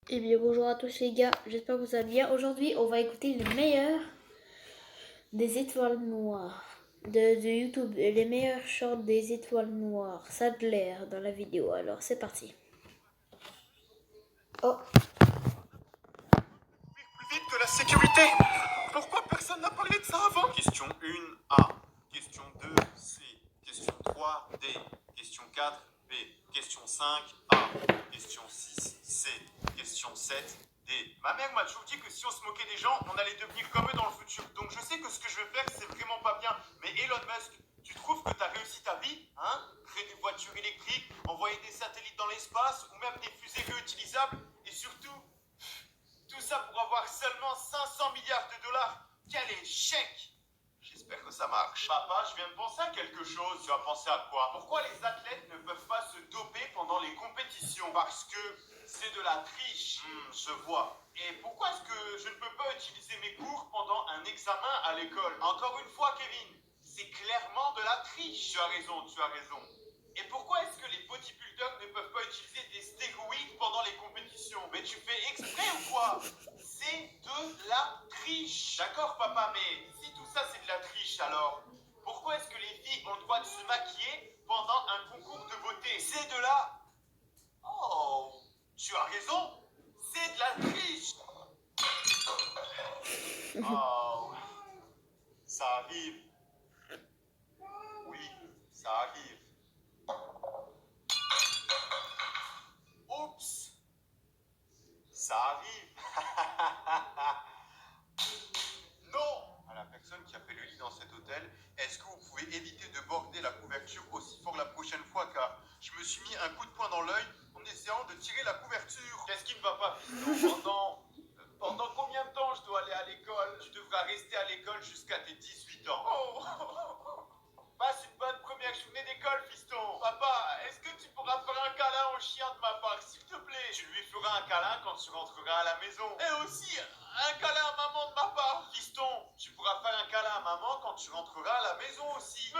Eh bien bonjour à tous les gars, j'espère que vous allez bien. Aujourd'hui on va écouter les meilleurs des étoiles noires de YouTube, les meilleurs shorts des étoiles noires. Ça a de l'air dans la vidéo, alors c'est parti. Oh, Plus vite que la sécurité. Pourquoi personne n'a parlé de ça avant? Question 1 A. Question 2 C. Question 3 D. Question 4 B. Question 5 A. Question 6 C. Question 7 D. Ma mère m'a toujours dit que si on se moquait des gens, on allait devenir comme eux dans le futur. Donc je sais que ce que je vais faire, c'est vraiment pas bien. Mais Elon Musk, tu trouves que t'as réussi ta vie, hein? Créer des voitures électriques, envoyer des satellites dans l'espace ou même des fusées réutilisables et surtout tout ça pour avoir seulement 500 milliards de dollars. Quel échec! J'espère que ça marche. Papa, je viens de penser à quelque chose. Tu as pensé à quoi? Pourquoi les athlètes ne peuvent pas se doper pendant les compétitions? Parce que c'est de la triche. Je vois. Et pourquoi est-ce que je ne peux pas utiliser mes cours pendant un examen à l'école? Encore une fois, Kevin, c'est clairement de la triche. Tu as raison, tu as raison. Et pourquoi est-ce que les bodybuilders ne peuvent pas utiliser des stéroïdes pendant les compétitions? Mais tu fais exprès ou quoi? C'est de la triche. D'accord, papa, mais si tout ça c'est de la triche, alors pourquoi est-ce que les filles ont le droit de se maquiller pendant un concours de beauté? C'est de la... Oh, tu as raison. C'est de la triche. Oh, ça arrive. Oui, ça arrive. Oups, ça arrive. Non! À la personne qui a fait le lit dans cet hôtel, est-ce que vous pouvez éviter de border la couverture aussi fort la prochaine fois, car je me suis mis un coup de poing dans l'œil en essayant de tirer la couverture. Qu'est-ce qui ne va pas, fiston? Pendant combien de temps je dois aller à l'école? Tu devras rester à l'école jusqu'à tes 18 ans. Oh. Passe une bonne première journée d'école, fiston. Papa, est-ce que tu pourras faire un câlin au chien de ma part, s'il te plaît? Tu lui feras un câlin quand tu rentreras à la maison. Et aussi, un câlin à maman de ma part. Fiston, tu pourras faire un câlin à maman quand tu rentreras à la maison aussi. Ne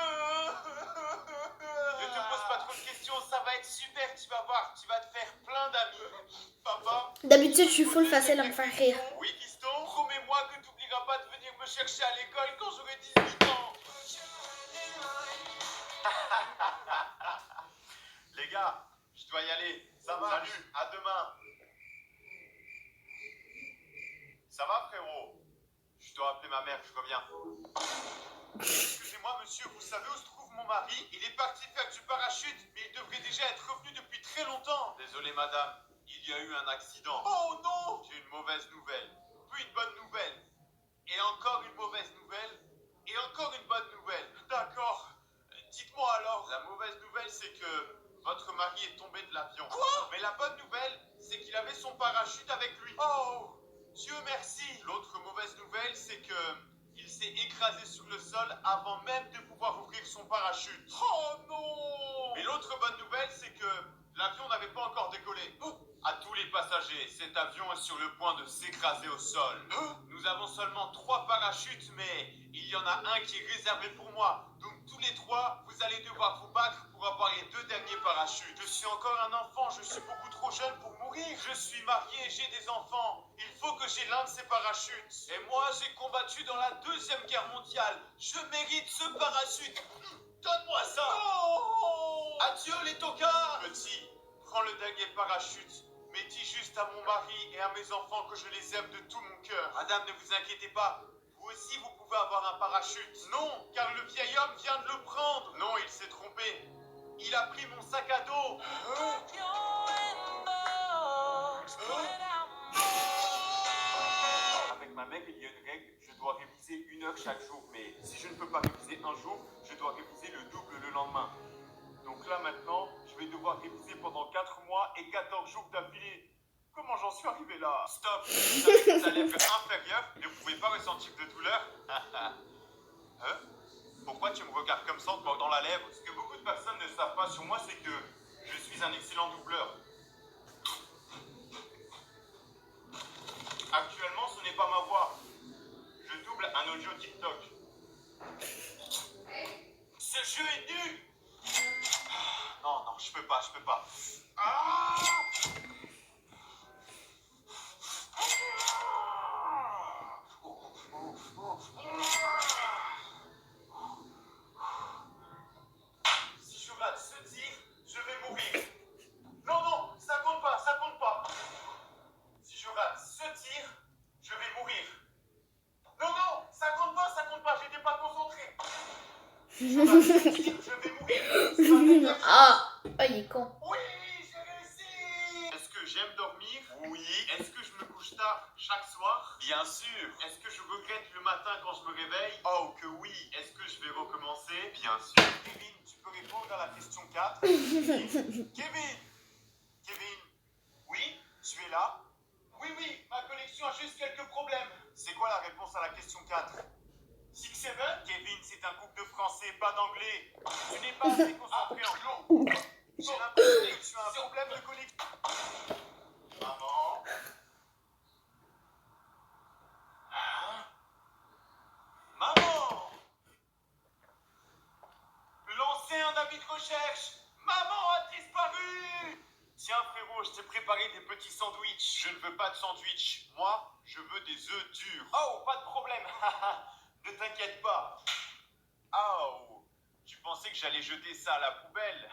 te pose pas trop de questions, ça va être super, tu vas voir. Tu vas te faire plein d'amis. Papa, d'habitude je suis full facile à me faire rire. oui, fiston, promets-moi que tu n'oublieras pas de venir me chercher à l'école quand j'aurai 18 ans. Les gars, je dois y aller. Ça va? Salut, à demain. Ça va, frérot? Je dois appeler ma mère, je reviens. Excusez-moi, monsieur, vous savez où se trouve mon mari? Il est parti faire du parachute, mais il devrait déjà être revenu depuis très longtemps. Désolé, madame, il y a eu un accident. Oh non! J'ai une mauvaise nouvelle, puis une bonne nouvelle, et encore une mauvaise nouvelle, et encore une bonne nouvelle. D'accord. Dites-moi alors. La mauvaise nouvelle, c'est que votre mari est tombé de l'avion. Quoi? Mais la bonne nouvelle, c'est qu'il avait son parachute avec lui. Oh! Dieu merci. L'autre mauvaise nouvelle, c'est que il s'est écrasé sur le sol avant même de pouvoir ouvrir son parachute. Oh non! Mais l'autre bonne nouvelle, c'est que l'avion n'avait pas encore décollé. À tous les passagers, cet avion est sur le point de s'écraser au sol. Nous avons seulement 3 parachutes, mais il y en a un qui est réservé pour moi. Donc tous les 3, vous allez devoir vous battre pour avoir les 2 derniers parachutes. Je suis encore un enfant, je suis beaucoup trop jeune pour mourir. Je suis marié, j'ai des enfants. Il faut que j'ai l'un de ces parachutes. Et moi, j'ai combattu dans la Deuxième Guerre mondiale. Je mérite ce parachute. Donne-moi ça. Oh! Adieu les tocards. Petit, prends le dernier parachute. Mais dis juste à mon mari et à mes enfants que je les aime de tout mon cœur. Madame, ne vous inquiétez pas. Vous aussi, vous pouvez avoir un parachute. Non, car le vieil homme vient de le prendre. Non, il s'est trompé. Il a pris mon sac à dos. Avec ma mère, il y a une règle. Je dois réviser 1 heure chaque jour. Mais si je ne peux pas réviser un jour, je dois réviser le double le lendemain. Donc là, maintenant, je vais devoir réviser pendant 4 mois et 14 jours d'affilée. Comment j'en suis arrivé là? Stop! Vous savez que ta lèvre inférieure ne pouvait pas ressentir de douleur? Hein? Pourquoi tu me regardes comme ça en te mordant la lèvre? Ce que beaucoup de personnes ne savent pas sur moi, c'est que je suis un excellent doubleur. Actuellement, ce n'est pas ma voix. Je double un audio TikTok. Ce jeu est nul! Non, non, je peux pas. Ah! Je m'appelle, je vais mourir. Ah, il est con. Oui, j'ai réussi. Est-ce que j'aime dormir? Oui. Est-ce que je me couche tard chaque soir? Bien sûr. Est-ce que je regrette le matin quand je me réveille? Oh que oui. Est-ce que je vais recommencer? Bien sûr. Kevin, tu peux répondre à la question 4? Kevin. Kevin. Oui, tu es là? Oui, oui, ma connexion a juste quelques problèmes. C'est quoi la réponse à la question 4? 6-7? Kevin, c'est un couple de français, pas d'anglais. Tu n'es pas assez concentré en l'eau. J'ai l'impression que tu as un problème de connexion. Maman? Hein? Maman! Lancez un avis de recherche. Maman a disparu! Tiens frérot, je t'ai préparé des petits sandwichs. Je ne veux pas de sandwich. Moi, je veux des œufs durs. Oh, pas de problème. Ne t'inquiète pas. Oh, tu pensais que j'allais jeter ça à la poubelle?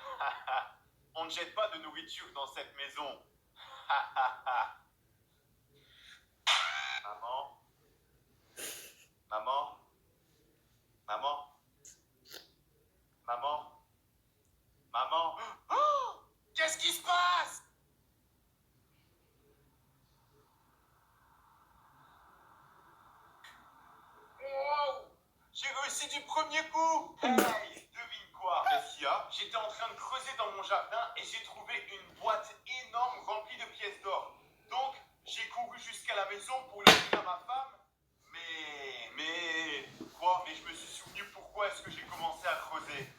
On ne jette pas de nourriture dans cette maison. Maman? Maman? Maman? Maman? Maman? Oh, qu'est-ce qui se passe? Wow, j'ai réussi du premier coup. Hey, devine quoi? Qu'est-ce qu'il y a? J'étais en train de creuser dans mon jardin et j'ai trouvé une boîte énorme remplie de pièces d'or. Donc, j'ai couru jusqu'à la maison pour l'offrir à ma femme. Quoi? Mais je me suis souvenu pourquoi est-ce que j'ai commencé à creuser.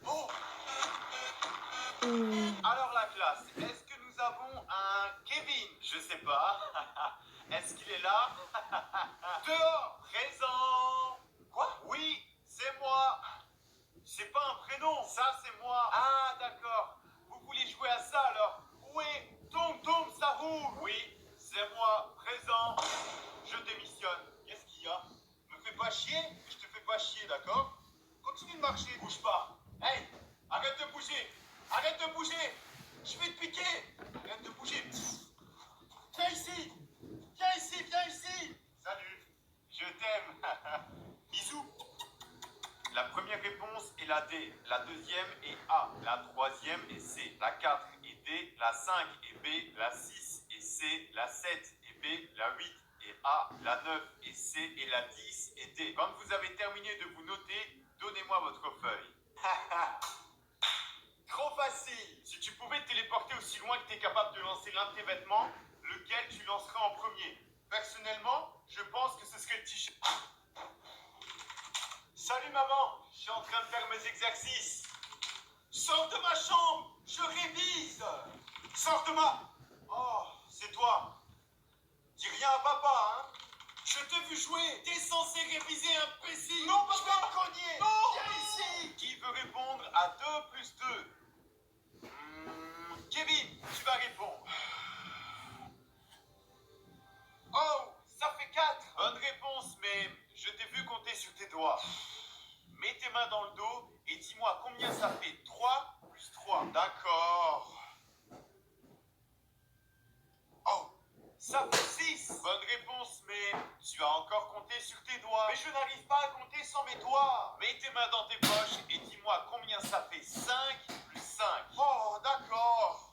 Oh! Alors la classe, est-ce que nous avons un Kevin? Je sais pas. Est-ce qu'il est là? Dehors, présent. Quoi? Oui, c'est moi. C'est pas un prénom, ça c'est moi. Ah d'accord. Vous voulez jouer à ça alors? Oui, Tom Tom ça roule. Oui, c'est moi, présent. Je démissionne. Qu'est-ce qu'il y a? Me fais pas chier? Je te fais pas chier, d'accord? Continue de marcher, bouge pas. Hey, arrête de bouger. Arrête de bouger. Je vais te piquer. Arrête de bouger. Viens ici. Viens ici, viens ici. Salut. Je t'aime. Bisous. La première réponse est la D, la deuxième est A, la troisième est C, la 4 est D, la 5 est B, la 6 est C, la 7 est B, la 8 est A, la 9 est C et la 10 est D. Quand vous avez terminé de vous noter, donnez-moi votre feuille. Trop facile. Si tu pouvais te téléporter aussi loin que tu es capable de lancer l'un de tes vêtements, lequel tu lancerais en premier? Personnellement, je pense que ce serait le t-shirt. Salut maman, je suis en train de faire mes exercices. Sors de ma chambre, je révise. Sors de ma... Oh, c'est toi. Dis rien à papa, hein. Je t'ai vu jouer. T'es censé réviser, imbécile. Non, papa. Je vais te cogner. Non. Viens ici. Qui veut répondre à 2 plus 2? Kevin, tu vas répondre. Oh, ça fait 4. Bonne réponse, mais je t'ai vu compter sur tes doigts. Mets tes mains dans le dos et dis-moi combien ça fait. 3 plus 3. D'accord. Oh, ça fait 6. Bonne réponse, mais tu as encore compté sur tes doigts. Mais je n'arrive pas à compter sans mes doigts. Mets tes mains dans tes poches et dis-moi combien ça fait. 5 plus 5. Oh, d'accord.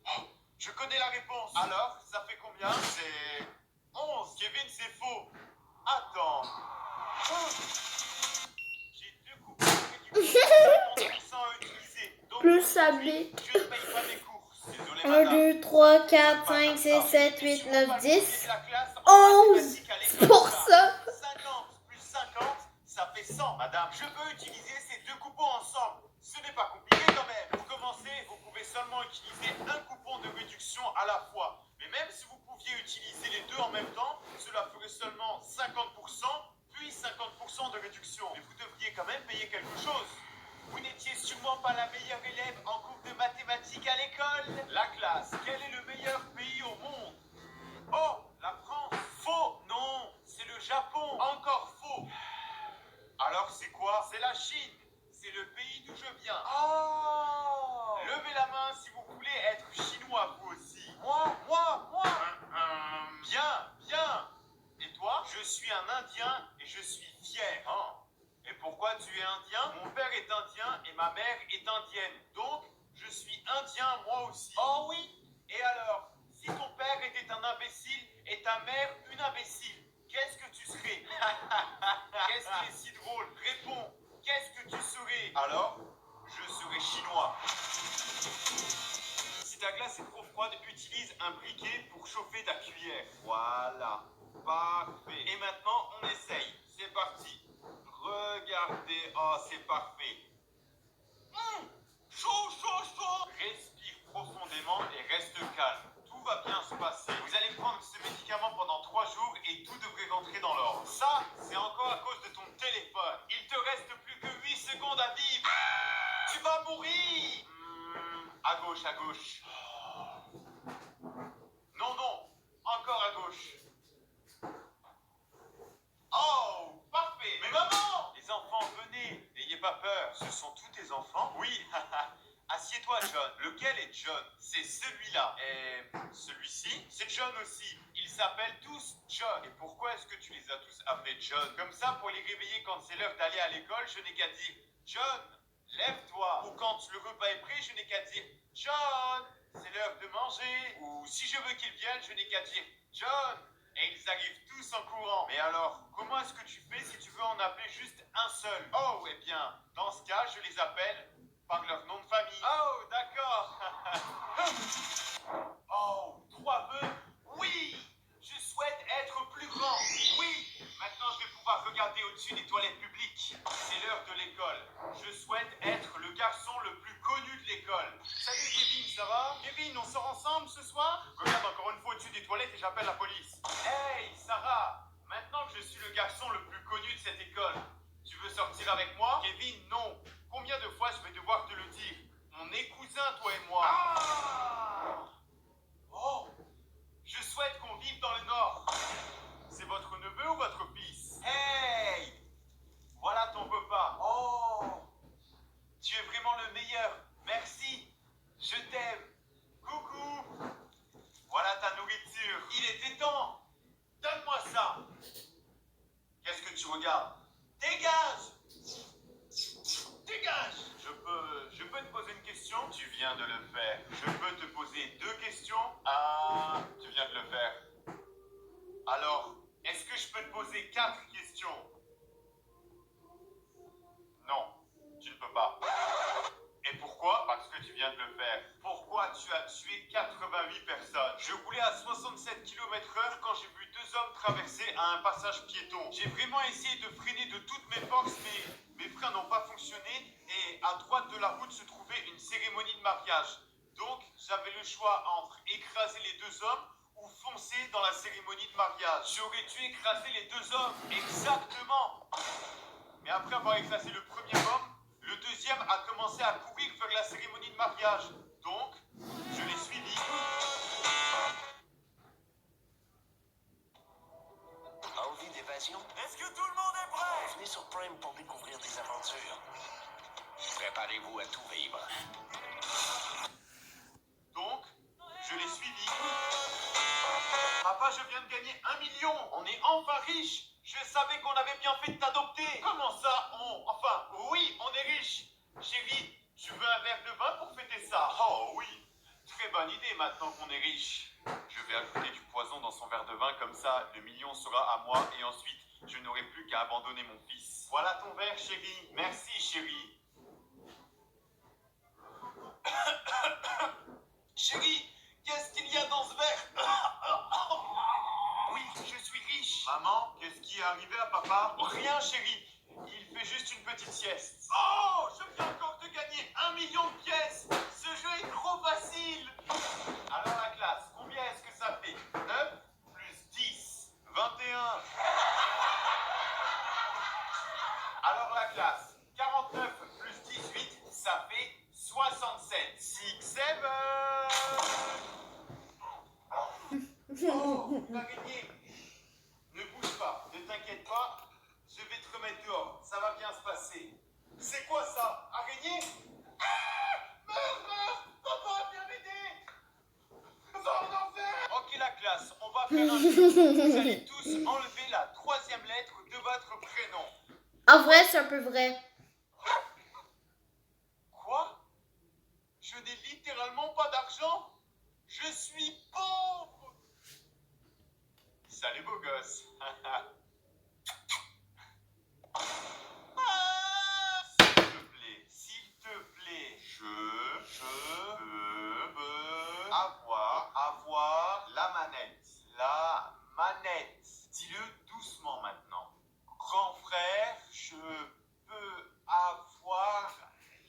Oh, je connais la réponse. Alors, ça fait combien? C'est 11. Kevin, c'est faux. Attends. J'ai 2 coupons à utiliser. Donc, Plus sablé. je ne paye pas mes courses. Désolé, 1, madame. 2, 3, 4, 5, 6, 7, 8, 9, 10. La classe 11 mathématiques à l'école. pour ça. 50 plus 50, ça fait 100. Madame, je veux utiliser ces 2 coupons ensemble. Ce n'est pas compliqué quand même. Pour commencer, vous pouvez seulement utiliser un coupon de réduction à la fois. Mais même si vous pouviez utiliser les deux en même temps, cela ferait seulement 50%, puis 50% de réduction. Mais vous devriez quand même payer quelque chose. Vous n'étiez sûrement pas la meilleure élève en cours de mathématiques à l'école. La classe, quel est le meilleur pays au monde? Oh, la France. Faux. Non, c'est le Japon. Encore faux. Alors c'est quoi? C'est la Chine. C'est le pays d'où je viens. Oh! Levez la main si vous voulez être chinois vous aussi. Moi. Bien, bien. Et toi? Je suis un Indien et je suis fier. indien, moi aussi. Oh oui? Et alors, si ton père était un imbécile et ta mère une imbécile, qu'est-ce que tu serais? Qu'est-ce qui est si drôle? Réponds, qu'est-ce que tu serais? Alors, je serais chinois. Si ta glace est trop froide, utilise un briquet pour chauffer ta cuillère. Voilà. Parfait. Et maintenant, on essaye. C'est parti. Regardez. Oh, c'est parfait. Chaud, chaud, chaud. Respire profondément et reste calme. Tout va bien se passer. Vous allez prendre ce médicament pendant 3 jours et tout devrait rentrer dans l'ordre. Ça, c'est encore à cause de ton téléphone. Il te reste plus que 8 secondes à vivre. Tu vas mourir. À gauche, à gauche. Non, non. Encore à gauche. Oh, parfait. Mais maman! Les enfants, venez. N'ayez pas peur. Ce sont tous tes enfants? Oui. Assieds-toi, John. Lequel est John? C'est celui-là. Et celui-ci? C'est John aussi. Ils s'appellent tous John. Et pourquoi est-ce que tu les as tous appelés John? Comme ça, pour les réveiller quand c'est l'heure d'aller à l'école, je n'ai qu'à dire John, lève-toi. Ou quand le repas est prêt, je n'ai qu'à dire John, c'est l'heure de manger. Ou si je veux qu'ils viennent, je n'ai qu'à dire John. Et ils arrivent tous en courant. Mais alors, comment est-ce que tu fais si tu veux en appeler juste un seul? Oh, eh bien, dans ce cas, je les appelle par leur nom de famille. Oh, d'accord. Oh, 3 vœux? Oui. Je souhaite être plus grand. Oui. Maintenant, je vais pouvoir regarder au-dessus des toilettes publiques. C'est l'heure de l'école. Je souhaite être le garçon le plus connu de l'école. Salut Kevin, ça va? Kevin, on sort ensemble ce soir? Regarde encore une fois au-dessus des toilettes et j'appelle la police. Hey, Sarah, maintenant que je suis le garçon le plus connu de cette école, tu veux sortir avec moi? Kevin, non. Combien de fois je vais devoir te le dire? On est cousins, toi et moi. Ah! Oh, je souhaite qu'on vive dans le Nord. C'est votre neveu ou votre fils? Hey! Voilà ton repas. Oh! Tu es vraiment le meilleur. Merci. Je t'aime. Coucou. Voilà ta nourriture. Il était temps. Donne-moi ça. Qu'est-ce que tu regardes? Dégage! Dégage! Je peux te poser une question? Tu viens de le faire. Je peux te poser 2 questions? Ah, tu viens de le faire. Alors, est-ce que je peux te poser 4 questions? Non, tu ne peux pas. Et pourquoi? Parce que tu viens de le faire. Pourquoi tu as tué 88 personnes? Je roulais à 67 km/h quand j'ai vu 2 hommes traverser à un passage piéton. J'ai vraiment essayé de freiner de toutes mes forces, mais mes freins n'ont pas fonctionné et à droite de la route se trouvait une cérémonie de mariage. Donc, j'avais le choix entre écraser les 2 hommes ou foncer dans la cérémonie de mariage. J'aurais dû écraser les 2 hommes, exactement. Mais après avoir écrasé le premier homme, le deuxième a commencé à courir vers la cérémonie de mariage. Donc, je l'ai suivi. Envie d'évasion? Est-ce que tout le monde est prêt? Venez sur Prime pour découvrir des aventures. Préparez-vous à tout vivre. Donc, je l'ai suivi. Papa, je viens de gagner 1 million. On est enfin riche. Je savais qu'on avait bien fait de t'adopter. Comment ça, Enfin, oui, on est riche. Chérie, tu veux un verre de vin pour fêter ça? Oh oui, très bonne idée maintenant qu'on est riche. Je vais ajouter du poison dans son verre de vin, comme ça, le million sera à moi et ensuite, je n'aurai plus qu'à abandonner mon fils. Voilà ton verre, chérie. Merci, chérie. Chérie, qu'est-ce qu'il y a dans ce verre? Oui, je suis riche. Maman, qu'est-ce qui est arrivé à papa? Rien, chérie. Il fait juste une petite sieste. Oh, je viens encore de gagner 1 million de pièces. Ce jeu est trop facile. Alors la classe, combien est-ce que ça fait? 9 plus 10, 21. Alors la classe, 49 plus 18, ça fait 67. 6, 7. Oh, l'araignée. Ne bouge pas, ne t'inquiète pas. Je vais te remettre dehors, ça va bien se passer. C'est quoi ça? Araignée? Ah! Meurs! Papa, viens m'aider! Va en enfer! Ok la classe, on va faire un jeu. Vous allez tous enlever la 3e lettre de votre prénom. En vrai, c'est un peu vrai. Quoi? Je n'ai littéralement Je suis pauvre. Salut beau gosse. S'il te plaît, je veux avoir la manette. La manette. Dis-le doucement maintenant. Grand frère, je peux avoir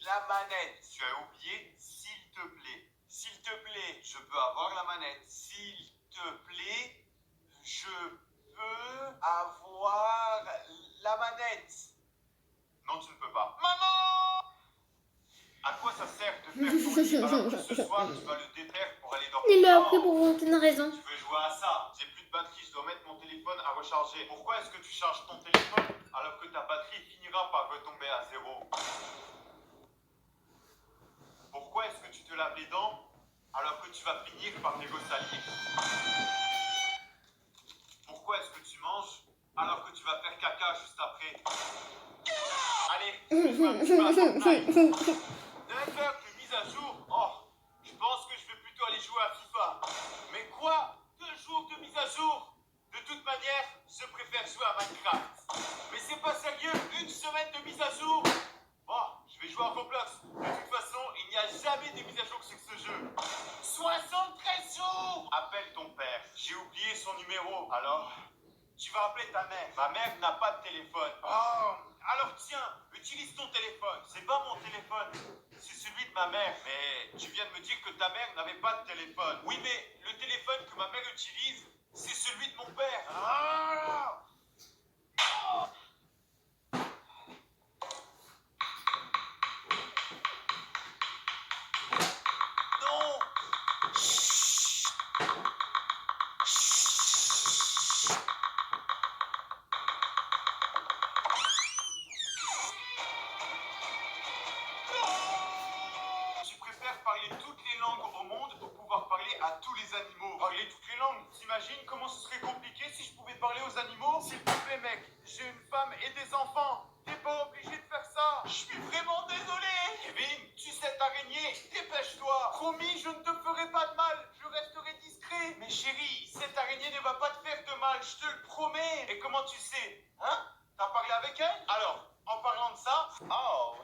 la manette. Tu as oublié, s'il te plaît. S'il te plaît, je peux avoir la manette. S'il te plaît, je peux avoir la manette. Non, tu ne peux pas. Maman! À quoi ça sert de faire ton lit alors que ce soir tu vas le défaire pour aller dormir? Il l'a appris pour aucune raison. Tu veux jouer à ça? J'ai plus de batterie, je dois mettre mon téléphone à recharger. Pourquoi est-ce que tu charges ton téléphone alors que ta batterie finira par retomber à zéro? Pourquoi est-ce que tu te laves les dents alors que tu vas finir par les salier? Pourquoi est-ce que tu manges alors que tu vas faire caca juste après? Allez, je vais un petit peu à Fortnite. D'accord, une mise à jour. Oh, je pense que je vais plutôt aller jouer à FIFA. Mais quoi? 2 jours de mise à jour? De toute manière, je préfère jouer à Minecraft. Mais c'est pas sérieux, 1 semaine de mise à jour? Bon, je vais jouer à Roblox. De toute façon, il n'y a jamais de mise à jour sur ce jeu. 73 jours! Appelle ton père. J'ai oublié son numéro. Alors, tu vas appeler ta mère. Ma mère n'a pas de téléphone. Oh, alors tiens, utilise ton téléphone. C'est pas mon téléphone, c'est celui de ma mère. Mais tu viens de me dire que ta mère n'avait pas de téléphone. Oui, mais le téléphone que ma mère utilise, c'est celui de mon père. Ah! Non! Tu préfères parler toutes les langues au monde pour pouvoir parler à tous les animaux. Parler toutes les langues? T'imagines comment ce serait compliqué si je pouvais parler aux animaux? S'il te plaît mec, j'ai une femme et des enfants. T'es pas obligé de faire ça. Je suis vraiment désolé. Kevin, tu cette araignée, dépêche-toi. Promis, je ne te ferai pas de mal. Je resterai discret. Mais chérie, cette araignée ne va pas te faire de mal, je te le promets. Et comment tu sais? Hein? T'as parlé avec elle? Alors, en parlant de ça... Oh.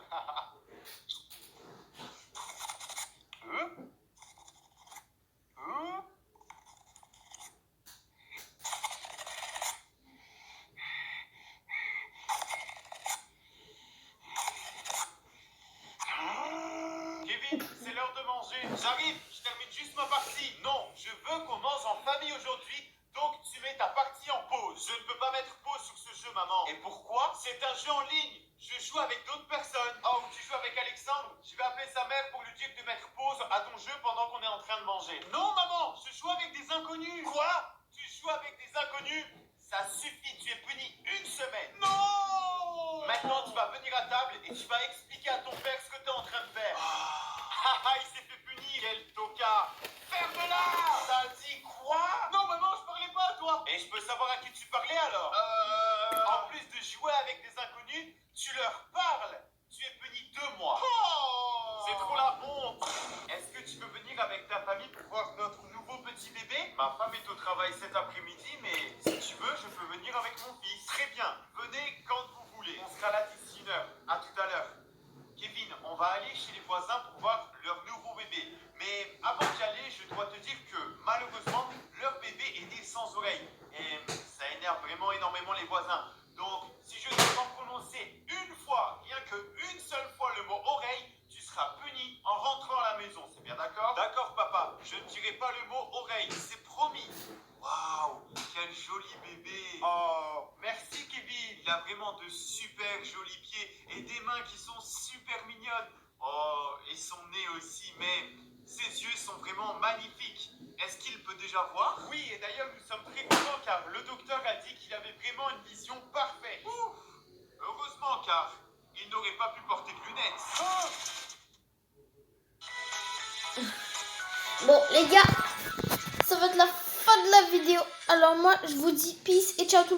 Kevin, c'est l'heure de manger. J'arrive, je termine juste ma partie. Non, je veux qu'on mange en famille aujourd'hui, donc tu mets ta partie en pause. Je ne peux pas mettre pause sur ce jeu, maman. Et pourquoi? C'est un jeu en ligne. Je joue avec d'autres personnes. Oh, tu joues avec Alexandre? Je vais appeler sa mère pour lui dire de mettre pause à ton jeu pendant qu'on est en train de manger. Non, maman, je joue avec des inconnus. Quoi? Tu joues avec des inconnus? Ça suffit, tu es puni 1 semaine. Non! Maintenant, tu vas venir à table et tu vas expliquer à ton père ce que tu es en train de faire. Ah, il s'est fait punir, quel tocard. Ferme-la! T'as dit quoi? Non, maman, je parlais pas à toi. Et je peux savoir à qui tu parlais alors? En plus de jouer avec des inconnus, tu leur parles. Tu es puni 2 mois. Oh! C'est trop la honte. Est-ce que tu peux venir avec ta famille pour voir notre nouveau petit bébé? Ma femme est au travail cet après-midi, mais si tu veux, je peux venir avec mon fils. Très bien, venez quand vous voulez. On sera là d'ici 1 heure. À tout à l'heure. Kevin, on va aller chez les voisins pour voir leur nouveau bébé. Mais avant d'y aller, je dois te dire que malheureusement, leur bébé est né sans oreille. Et ça énerve vraiment énormément les voisins. Donc, si je dois prononcer une fois, rien qu'une seule fois le mot oreille, tu seras puni en rentrant à la maison. C'est bien d'accord? D'accord, papa. Je ne dirai pas le mot oreille. C'est promis. Waouh, quel joli bébé. Oh, merci Kevin. Il a vraiment de super jolis pieds et des mains qui sont super mignonnes. Oh, et son nez aussi, mais ses yeux sont vraiment magnifiques. Est-ce qu'il peut déjà voir? Oui, et d'ailleurs nous sommes très contents car le docteur a dit qu'il avait vraiment une vision parfaite. Ouf. Heureusement car il n'aurait pas pu porter de lunettes. Oh. Bon, les gars, ça va être la fin de la vidéo. Alors moi, je vous dis peace et ciao tout le monde.